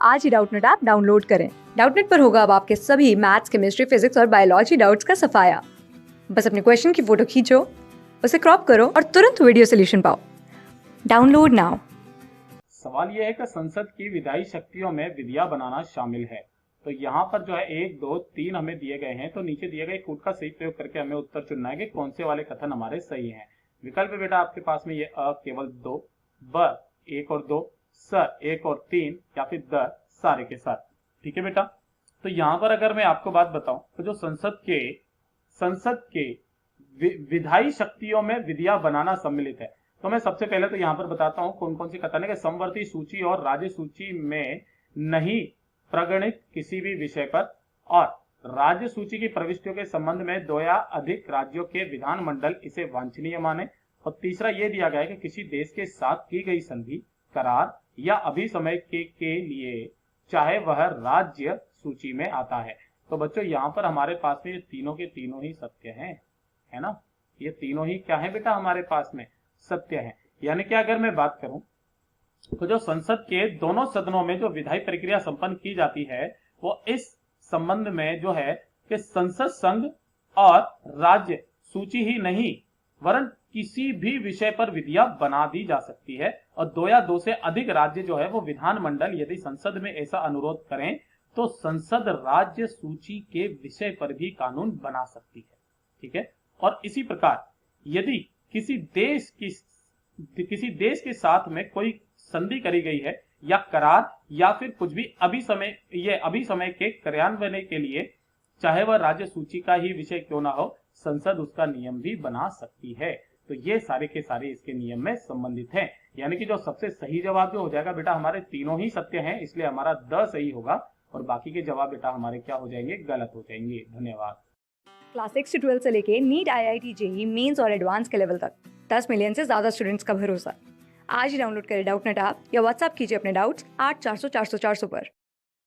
आज ही Doubtnut app download करें। Doubtnut पर होगा अब आपके सभी मैथ्स, केमिस्ट्री, फिजिक्स और बायोलॉजी डाउट्स का सफाया। बस अपने क्वेश्चन की फोटो खींचो, उसे क्रॉप करो और तुरंत वीडियो सोल्यूशन पाओ। Download now. सवाल यह है कि संसद की विधायी शक्तियों में विधियां बनाना शामिल है। तो यहाँ पर जो है 1, 2, 3 हमें दिए गए हैं, तो नीचे दिए गए कूट का सही प्रयोग करके हमें उत्तर चुनना है कि कौन से वाले कथन हमारे सही हैं। विकल्प बेटा आपके पास में ये अ केवल 2, ब 1 और 2, स 1 और 3 या फिर द सारे के साथ। ठीक है बेटा, तो यहाँ पर अगर मैं आपको बात बताऊं तो जो संसद के विधायी शक्तियों में विधियां बनाना सम्मिलित है। तो मैं सबसे पहले तो यहाँ पर बताता हूँ कौन कौन सी कथन है कि समवर्ती सूची और राज्य सूची में नहीं प्रगणित किसी भी विषय पर, और राज्य सूची की प्रविष्टियों के संबंध में 2 या अधिक राज्यों के विधानमंडल इसे वांछनीय माने। और तीसरा ये दिया गया है कि किसी देश के साथ की गई संधि, करार या अभिसमय के लिए चाहे वह राज्य सूची में आता है। तो बच्चों यहाँ पर हमारे पास में ये तीनों के तीनों ही सत्य हैं, है ना। ये तीनों ही क्या है बेटा हमारे पास में सत्य है। यानी कि अगर मैं बात करूं तो जो संसद के दोनों सदनों में जो विधायी प्रक्रिया संपन्न की जाती है वो इस संबंध में जो है कि संसद संघ और राज्य सूची ही नहीं वरन किसी भी विषय पर विधियां बना दी जा सकती है। और 2 या 2 से अधिक राज्य जो है वो विधानमंडल यदि संसद में ऐसा अनुरोध करें तो संसद राज्य सूची के विषय पर भी कानून बना सकती है। ठीक है, और इसी प्रकार यदि किसी देश के साथ में कोई संधि करी गई है या करार या फिर कुछ भी अभिसमय के कार्यान्वयन के लिए चाहे वह राज्य सूची का ही विषय क्यों ना हो, संसद उसका नियम भी बना सकती है। तो ये सारे के सारे इसके नियम में संबंधित हैं। यानी कि जो सबसे सही जवाब जो हो जाएगा बेटा हमारे तीनों ही सत्य हैं, इसलिए हमारा द सही होगा और बाकी के जवाब बेटा हमारे क्या हो जाएंगे, गलत हो जाएंगे। धन्यवाद। क्लास 6 से 12 से लेके नीट, IIT, जेईई मेंस और एडवांस के लेवल तक 10 मिलियन से ज्यादा स्टूडेंट्स का भरोसा। आज ही डाउनलोड करें डाउटनेट ऐप या व्हाट्सएप कीजिए अपने डाउट्स 8400 400 400 पर।